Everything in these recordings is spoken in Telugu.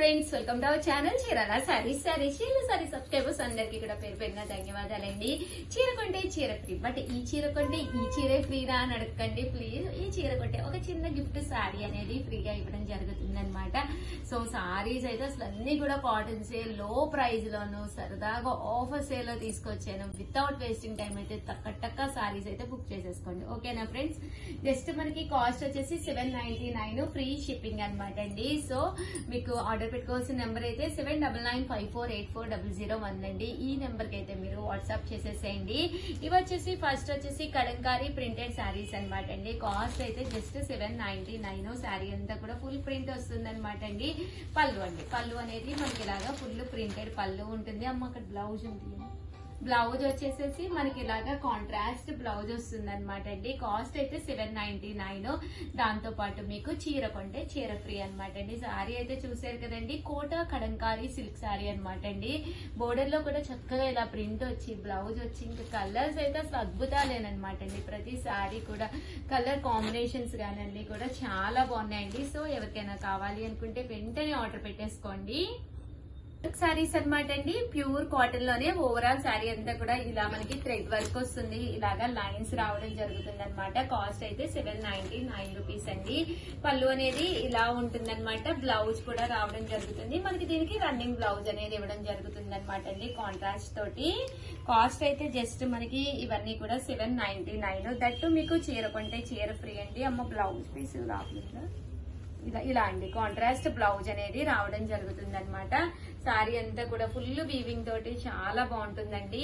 Friends, welcome to our channel Chirala saris. Sorry subscribers అందరికి కూడా పేరు పేరున ధన్యవాదాలండి. చీర కొంటే చీర ఫ్రీ, బట్ ఈ చీర కొంటే ఈ చీరే ఫ్రీనా అని అడగండి ప్లీజ్. ఈ చీర కొంటే ఒక చిన్న గిఫ్ట్ సారీ అనేది ఫ్రీగా ఇవ్వడం జరుగుతుంది అనమాట. సో సారీస్ అయితే అసలు అన్ని కూడా కాటన్ సేల్ లో ప్రైస్ లోను సరదాగా ఆఫర్ సేల్ లో తీసుకొచ్చాను. వితౌట్ వేస్టింగ్ టైం అయితే టక్క సారీస్ అయితే బుక్ చేసేసుకోండి. ఓకేనా ఫ్రెండ్స్? జస్ట్ మనకి కాస్ట్ వచ్చేసి 799 ఫ్రీ షిప్పింగ్ అనమాట అండి. సో మీకు ఆర్డర్ పెట్టుకోవాల్సిన నెంబర్ అయితే 7995484001 అండి. ఈ నెంబర్ కి అయితే మీరు వాట్సాప్ చేసేసేయండి. ఇవి వచ్చేసి ఫస్ట్ వచ్చేసి కలంకారీ ప్రింటెడ్ శారీస్ అనమాట అండి. కాస్ట్ అయితే జస్ట్ 799. శారీ అంతా కూడా ఫుల్ ప్రింట్ వస్తుంది అనమాట అండి. పళ్ళు అండి, పళ్ళు అనేది మనకి ఇలాగా ఫుల్ ప్రింటెడ్ పళ్ళు ఉంటుంది. అమ్మ అక్కడ బ్లౌజ్ ఉంటుంది. బ్లౌజ్ వచ్చేసేసి మనకి ఇలాగా కాంట్రాస్ట్ బ్లౌజ్ వస్తుంది అనమాట అండి. కాస్ట్ అయితే 799. దాంతో పాటు మీకు చీర కొంటే చీర ఫ్రీ అనమాట అండి. సారీ అయితే చూసారు కదండి, కోట కలంకారీ సిల్క్ సారీ అనమాట అండి. బోర్డర్ లో కూడా చక్కగా ఇలా ప్రింట్ వచ్చి బ్లౌజ్ వచ్చి ఇంకా కలర్స్ అయితే అసలు అద్భుతాలేనమాట అండి. ప్రతి సారీ కూడా కలర్ కాంబినేషన్స్ కానీ అన్ని కూడా చాలా బాగున్నాయండి. సో ఎవరికైనా కావాలి అనుకుంటే వెంటనే ఆర్డర్ పెట్టేసుకోండి. సారీస్ అనమాట అండి. ప్యూర్ కాటన్ లోనే ఓవరాల్ శారీ అంతా కూడా ఇలా మనకి థ్రెడ్ వర్క్ వస్తుంది. ఇలాగా లైన్స్ రావడం జరుగుతుంది అనమాట. కాస్ట్ అయితే 799 రూపీస్ అండి. పళ్ళు అనేది ఇలా ఉంటుంది అనమాట. బ్లౌజ్ కూడా రావడం జరుగుతుంది. మనకి దీనికి రన్నింగ్ బ్లౌజ్ అనేది ఇవ్వడం జరుగుతుంది అనమాట అండి, కాంట్రాస్ట్ తోటి. కాస్ట్ అయితే జస్ట్ మనకి ఇవన్నీ కూడా 799. దట్టు మీకు చీర కొంటే చీర ఫ్రీ అండి. అమ్మ బ్లౌజ్ పీస్ రాకుండా ఇలా అండి కాంట్రాస్ట్ బ్లౌజ్ అనేది రావడం జరుగుతుంది అనమాట. సారీ అంతా కూడా ఫుల్ వీవింగ్ తోటి చాలా బాగుంటుందండి.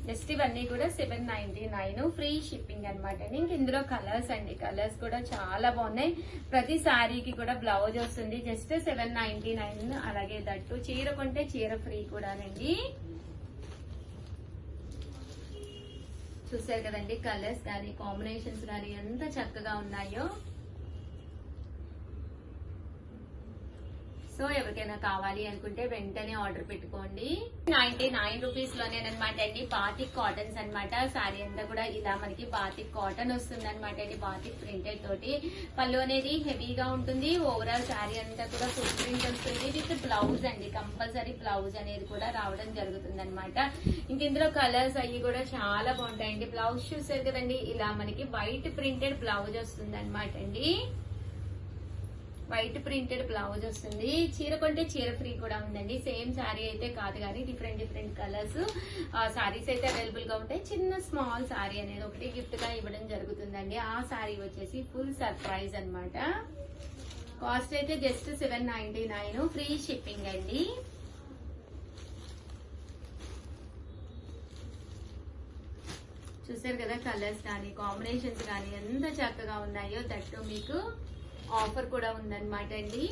జస్ట్ ఇవన్నీ కూడా 799 ఫ్రీ షిప్పింగ్ అనమాట అండి. ఇంక ఇందులో కలర్స్ అండి, కలర్స్ కూడా చాలా బాగున్నాయి. ప్రతి సారీకి కూడా బ్లౌజ్ వస్తుంది. జస్ట్ 799. అలాగే దట్టు చీర కొంటే చీర ఫ్రీ కూడానండి. చూసారు కదండి, కలర్స్ కానీ కాంబినేషన్స్ కానీ ఎంత చక్కగా ఉన్నాయో. సో ఎవరికైనా కావాలి అనుకుంటే వెంటనే ఆర్డర్ పెట్టుకోండి. 99 రూపీస్ లోనేనమాట అండి. బాతిక్ కాటన్స్ అనమాట. సారీ అంతా కూడా ఇలా మనకి బాతిక్ కాటన్ వస్తుంది అనమాట అండి. బాతిక్ ప్రింటెడ్ తోటి పళ్ళు అనేది హెవీగా ఉంటుంది. ఓవరాల్ సారీ అంతా కూడా ఫుల్ ప్రింట్ వస్తుంది. విత్ బ్లౌజ్ అండి, కంపల్సరీ బ్లౌజ్ అనేది కూడా రావడం జరుగుతుంది అనమాట. ఇంక ఇందులో కలర్స్ అవి కూడా చాలా బాగుంటాయండి. బ్లౌజ్ చూసారు కదండి, ఇలా మనకి వైట్ ప్రింటెడ్ బ్లౌజ్ వస్తుంది అనమాట అండి. వైట్ ప్రింటెడ్ బ్లౌజ్ వస్తుంది. చీర కొంటే చీర ఫ్రీ కూడా ఉందండి. సేమ్ శారీ అయితే కాదు కానీ డిఫరెంట్ కలర్స్ శారీస్ అయితే అవైలబుల్ గా ఉంటాయి. చిన్న స్మాల్ శారీ అనేది ఒకటి గిఫ్ట్ గా ఇవ్వడం జరుగుతుందండి. ఆ శారీ వచ్చేసి ఫుల్ సర్ప్రైజ్ అనమాట. కాస్ట్ అయితే జస్ట్ 799 ఫ్రీ షిప్పింగ్ అండి. చూసారు కదా, కలర్స్ కానీ కాంబినేషన్స్ కానీ ఎంత చక్కగా ఉన్నాయో. దట్టు మీకు ఆఫర్ కూడా ఉందన్నమాట అండి.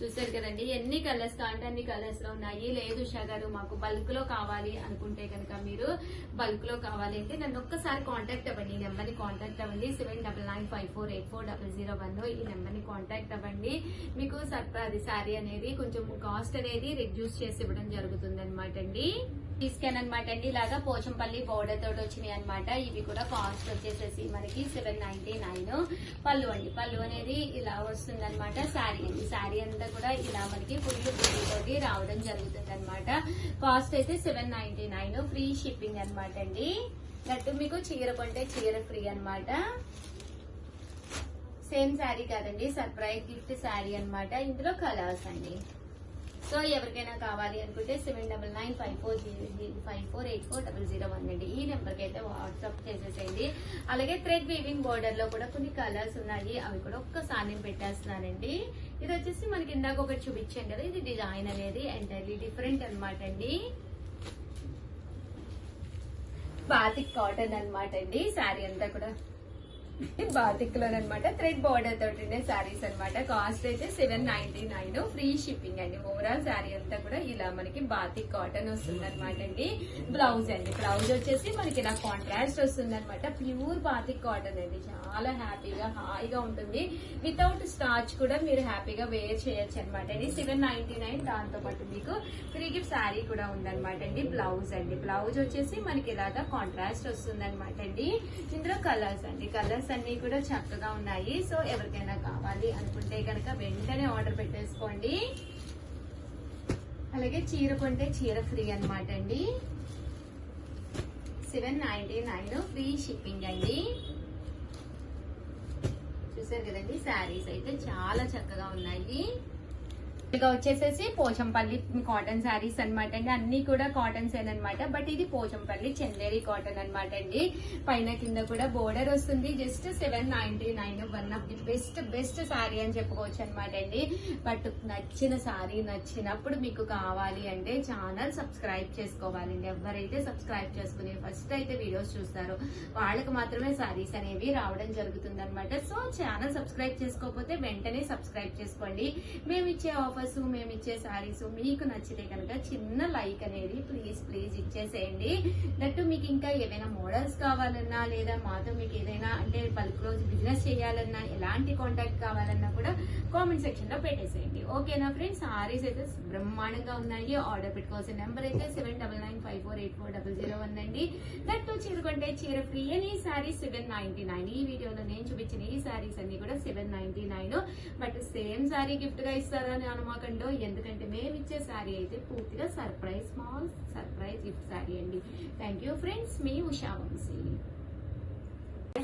చూసారు కదండి, ఎన్ని కలర్స్ కావాలంటే అన్ని కలర్స్ లో ఉన్నాయి. లేదు ఉషా గారు మాకు బల్క్ లో కావాలి అనుకుంటే కనుక మీరు బల్క్ లో కావాలి అంటే నన్ను ఒక్కసారి కాంటాక్ట్ అవ్వండి. ఈ నెంబర్ ని కాంటాక్ట్ అవ్వండి. 7995484001 ఈ నెంబర్ ని కాంటాక్ట్ అవ్వండి. మీకు సర్ప్రైజ్ శారీ అనేది కొంచెం కాస్ట్ అనేది రిడ్యూస్ చేసి ఇవ్వడం జరుగుతుంది అనమాట అండి. తీసుకెళ్ళి అనమాట అండి. ఇలాగా పోచంపల్లి బోర్డర్ తోటి వచ్చినాయి అనమాట. ఇవి కూడా కాస్ట్ వచ్చేసేసి మనకి 799. పళ్ళు అండి, పళ్ళు అనేది ఇలా వస్తుంది అనమాట. శారీ అండి, శారీ అంతా కూడా ఇలా మనకి ఫుల్ బుద్ధి తోటి రావడం జరుగుతుంది అనమాట. కాస్ట్ అయితే 799 ఫ్రీ షిప్పింగ్ అనమాట అండి. దట్టు మీకు చీర కొంటే చీర ఫ్రీ అనమాట. సేమ్ శారీ కాదండి, సర్ప్రైజ్ గిఫ్ట్ శారీ అనమాట. ఇందులో కలర్స్ అండి. సో ఎవరికైనా కావాలి అనుకుంటే 7995484001 అండి. ఈ నెంబర్ కి అయితే వాట్సాప్ చేసేసేయండి. అలాగే థ్రెడ్ వీవింగ్ బోర్డర్ లో కూడా కొన్ని కలర్స్ ఉన్నాయి, అవి కూడా ఒక్కసారి నేను పెట్టేస్తున్నానండి. ఇది వచ్చేసి మనకి ఇందాక ఒకటి చూపించాను కదా, ఇది డిజైన్ అనేది ఎంటైర్లీ డిఫరెంట్ అనమాట అండి. బాతిక్ కాటన్ అనమాట అండి. శారీ అంతా కూడా బాతిక్ లో అనమాట థ్రెడ్ బార్డర్ తోటి శారీస్ అనమాట. కాస్ట్ అయితే 799, ఫ్రీ షిప్పింగ్ అండి. ఓవరాల్ శారీ అంతా కూడా ఇలా మనకి బాతిక్ కాటన్ వస్తుంది అనమాట అండి. బ్లౌజ్ అండి, బ్లౌజ్ వచ్చేసి మనకి ఇలా కాంట్రాస్ట్ వస్తుంది అనమాట. ప్యూర్ బాతిక్ కాటన్ అండి, చాలా హ్యాపీగా హాయిగా ఉంటుంది. వితౌట్ స్టార్చ్ కూడా మీరు హ్యాపీగా వేర్ చేయొచ్చు అనమాట. ఇది 799. దాంతో పాటు మీకు ఫ్రీ గిఫ్ట్ శారీ కూడా ఉందన్నమాట అండి. బ్లౌజ్ అండి, బ్లౌజ్ వచ్చేసి మనకి ఇలాగా కాంట్రాస్ట్ వస్తుంది అనమాట అండి. ఇందులో కలర్స్ అండి, కలర్స్ అన్ని కూడా చక్కగా ఉన్నాయి. సో ఎవరికైనా కావాలి అనుకుంటే కనుక వెంటనే ఆర్డర్ పెట్టేసుకోండి. అలాగే చీర కొంటే చీర ఫ్రీ అనమాట అండి. 799, ఫ్రీ షిప్పింగ్ అండి. చూసారు కదండి, శారీస్ అయితే చాలా చక్కగా ఉన్నాయి. ఇక వచ్చేసేసి పోచంపల్లి కాటన్ శారీస్ అనమాట అండి. అన్ని కూడా కాటన్స్ అనమాట. బట్ ఇది పోచంపల్లి చందేరి కాటన్ అనమాట అండి. పైన కింద కూడా బోర్డర్ వస్తుంది. Just 799, one of the best sari అని చెప్పుకోవచ్చు అనమాట అండి. బట్ నచ్చిన శారీ నచ్చినప్పుడు మీకు కావాలి అంటే ఛానల్ సబ్స్క్రైబ్ చేసుకోవాలండి. ఎవరైతే సబ్స్క్రైబ్ చేసుకుని ఫస్ట్ అయితే వీడియోస్ చూస్తారో వాళ్ళకి మాత్రమే శారీస్ అనేవి రావడం జరుగుతుంది అనమాట. సో ఛానల్ సబ్స్క్రైబ్ చేసుకోకపోతే వెంటనే సబ్స్క్రైబ్ చేసుకోండి. మేము ఇచ్చే మేము ఇచ్చే సారీస్ మీకు నచ్చితే కనుక చిన్న లైక్ అనేది ప్లీజ్ ఇచ్చేసేయండి. దట్టు మీకు ఇంకా ఏదైనా మోడల్స్ కావాలన్నా లేదా మాతో మీకు ఏదైనా అంటే బల్క్ రోజు బిజినెస్ చేయాలన్నా ఎలాంటి కాంటాక్ట్ కావాలన్నా కూడా కామెంట్ సెక్షన్ లో పెట్టేసేయండి. ఓకేనా ఫ్రెండ్స్, సారీస్ అయితే బ్రహ్మాండంగా ఉన్నాయి. ఆర్డర్ పెట్టుకోవాల్సిన నెంబర్ అయితే 7995484001 అండి. దట్టు చీర కొంటే చీర ఫ్రీ అని సారీ 799. ఈ వీడియోలో నేను చూపించిన ఈ సారీస్ అన్ని కూడా 799. బట్ సేమ్ సారీ గిఫ్ట్ గా ఇస్తారని అనుమాకండో, ఎందుకంటే మేము ఇచ్చే శారీ అయితే పూర్తిగా surprise, small surprise gift sari అండి. థ్యాంక్ యూ ఫ్రెండ్స్, మీ Usha Vamsi.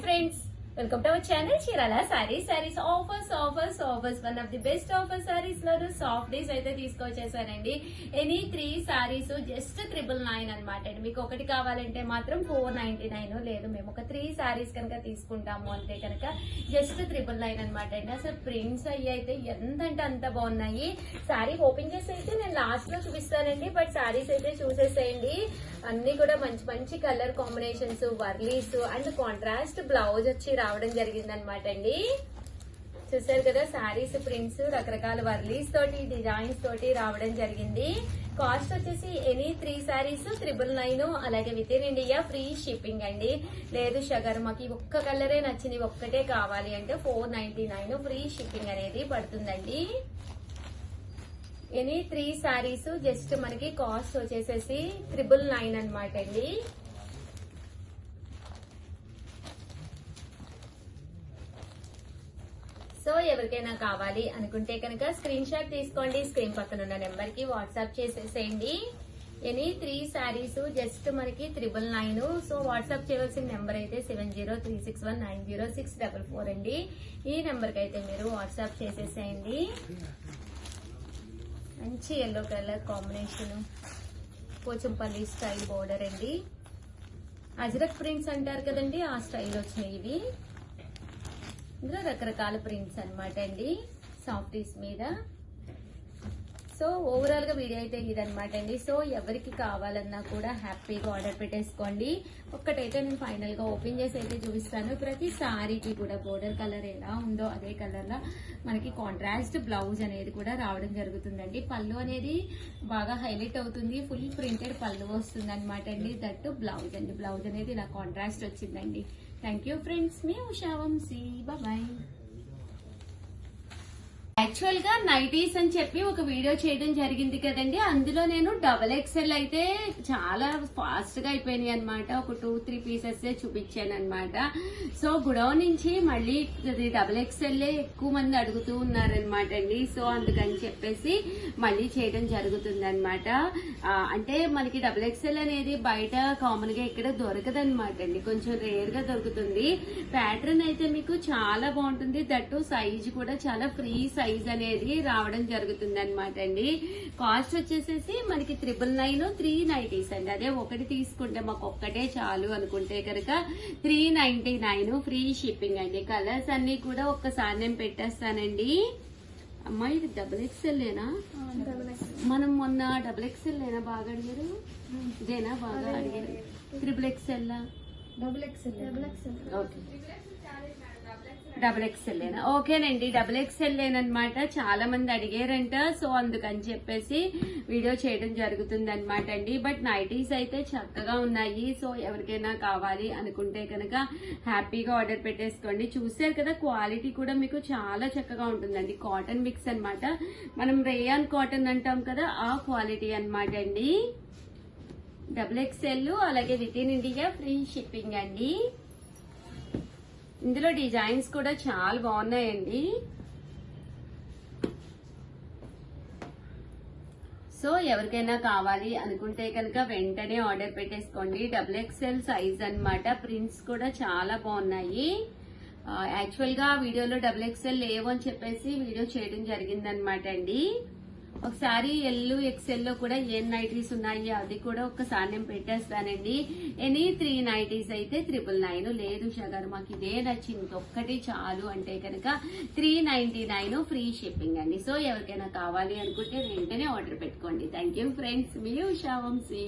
Friends, welcome to our channel Chirala saris offers. One of the best offer saris లో సాఫ్ట్ డేస్ అయితే తీసుకొచ్చేసానండి. ఎనీ 3 సారీస్ జస్ట్ 999 అనమాట అండి. మీకు ఒకటి కావాలంటే మాత్రం 499. లేదు మేము ఒక 3 సారీస్ కనుక తీసుకుంటాము అంటే కనుక జస్ట్ 999 అనమాట అండి. అసలు ప్రింట్స్ అయ్యి అయితే ఎంతంటే అంత బాగున్నాయి. సారీ ఓపెన్ చేసి అయితే నేను లాస్ట్ లో చూపిస్తానండి. బట్ సారీస్ అయితే చూసేసేయండి. అన్ని కూడా మంచి colour combinations, Warlis and contrast blouse వచ్చి రావడం జరిగింది అనమాట అండి. చూసారు కదా, శారీస్ ప్రింట్స్ రకరకాల వర్లీస్ తోటి డిజైన్స్ తోటి రావడం జరిగింది. కాస్ట్ వచ్చేసి ఎనీ 3 సారీస్ 999. అలాగే with in India free shipping అండి. లేదు షగర్ మాకు ఒక్క కలరే నచ్చింది, ఒక్కటే కావాలి అంటే 499 ఫ్రీ షిప్పింగ్ అనేది పడుతుందండి. ఎనీ 3 సారీస్ జస్ట్ మనకి కాస్ట్ వచ్చేసేసి 999 అనమాట అండి. సో ఎవరికైనా కావాలి అనుకుంటే కనుక స్క్రీన్ షాట్ తీసుకోండి. స్క్రీన్ పక్కన ఉన్న నెంబర్ కి వాట్సాప్ చేసేసేయండి. ఎనీ 3 సారీస్ జస్ట్ మనకి 999. సో వాట్సాప్ చేయవలసిన నెంబర్ అయితే 7036190644 అండి. ఈ నెంబర్ కి అయితే మీరు వాట్సాప్ చేసేసేయండి. మంచి yellow colour combination, Pochampally style border అండి. అజ్రక్ ప్రింట్స్ అంటారు కదండి, ఆ స్టైల్ వచ్చినాయి ఇవి. ఇందులో రకరకాల ప్రింట్స్ అనమాట అండి, సాఫ్టీస్ మీద. సో ఓవరాల్ గా వీడియో అయితే ఇదనమాట అండి. సో ఎవరికి కావాలన్నా కూడా హ్యాపీగా ఆర్డర్ పెట్టేసుకోండి. ఒక్కటైతే నేను ఫైనల్ గా ఓపెన్ చేసి అయితే చూపిస్తాను. ప్రతి సారీకి కూడా బోర్డర్ కలర్ ఎలా ఉందో అదే కలర్ లా మనకి కాంట్రాస్ట్ బ్లౌజ్ అనేది కూడా రావడం జరుగుతుందండి. పళ్ళు అనేది బాగా హైలైట్ అవుతుంది. ఫుల్ ప్రింటెడ్ పళ్ళు వస్తుంది అనమాట అండి. దట్టు బ్లౌజ్ అండి, బ్లౌజ్ అనేది ఇలా కాంట్రాస్ట్ వచ్చిందండి. థ్యాంక్ యూ ఫ్రెండ్స్, మీ ఉషా వంశీ. బాయ్. యాక్చువల్ గా నైటీస్ అని చెప్పి ఒక వీడియో చేయడం జరిగింది కదండి. అందులో నేను XXL అయితే చాలా ఫాస్ట్ గా అయిపోయినాయి అనమాట. ఒక 2-3 పీసెస్ చూపించాను అనమాట. సో గుడౌన్ నుంచి మళ్ళీ XXL ఎక్కువ మంది అడుగుతూ ఉన్నారనమాట అండి. సో అందుకని చెప్పేసి మళ్ళీ చేయడం జరుగుతుంది అనమాట. అంటే మనకి XXL అనేది బయట కామన్ గా ఇక్కడ దొరకదనమాట అండి, కొంచెం రేర్ గా దొరుకుతుంది. ప్యాటర్న్ అయితే మీకు చాలా బాగుంటుంది. దట్టు సైజ్ కూడా చాలా ఫ్రీ సైజ్ అనేది రావడం జరుగుతుంది అనమాట అండి. కాస్ట్ వచ్చేసేసి మనకి 999, 3 నైటీస్ అండి. అదే ఒకటి తీసుకుంటే మాకు ఒక్కటే చాలు అనుకుంటే కనుక 399 ఫ్రీ షిప్పింగ్ అండి. కలర్స్ అన్ని కూడా ఒక్కసారి నేను పెట్టేస్తానండి. అమ్మా ఇది XXL లేనా? మనం మొన్న XXL లేనా బాగా అడిగారు? ఇదేనా బాగా అడిగారు? XXL ఓకే డబుల్ ఎక్స్ఎల్ ఓకేనండి. డబుల్ ఎక్స్ఎల్ అనమాట. చాలా మంది అడిగారంట, సో అందుకని చెప్పేసి వీడియో చేయడం జరుగుతుంది అనమాట అండి. బట్ నైటీస్ అయితే చక్కగా ఉన్నాయి. సో ఎవరికైనా కావాలి అనుకుంటే కనుక హ్యాపీగా ఆర్డర్ పెట్టేసుకోండి. చూసారు కదా, క్వాలిటీ కూడా మీకు చాలా చక్కగా ఉంటుందండి. కాటన్ మిక్స్ అన్నమాట. మనం రేయాన్ కాటన్ అంటాం కదా, ఆ క్వాలిటీ అన్నమాట అండి. డబుల్ ఎక్స్ఎల్, అలాగే with in India free shipping అండి. ఇందులో డిజైన్స్ కూడా చాలా బాగున్నాయండి. సో ఎవరికైనా కావాలి అనుకుంటే కనుక వెంటనే ఆర్డర్ పెట్టేసుకోండి. డబుల్ ఎక్స్ఎల్ సైజ్ అన్నమాట. ప్రింట్స్ కూడా చాలా బాగున్నాయి. యాక్చువల్ గా వీడియోలో డబుల్ ఎక్స్ఎల్ లేవు అని చెప్పేసి వీడియో చేయడం జరిగిందనమాట అండి. ఒకసారి ఎల్ ఎక్స్ఎల్ లో కూడా ఏం నైటీస్ ఉన్నాయి అది కూడా ఒక్కసారి నేను పెట్టేస్తానండి. ఎనీ 3 నైటీస్ అయితే 999. లేదు షగర్ మాకు ఇదే నచ్చింది ఇంకొక్కటి చాలు అంటే కనుక 399 ఫ్రీ షిప్పింగ్ అండి. సో ఎవరికైనా కావాలి అనుకుంటే వెంటనే ఆర్డర్ పెట్టుకోండి. థ్యాంక్ యూ ఫ్రెండ్స్, మీ ఉషా వంశీ.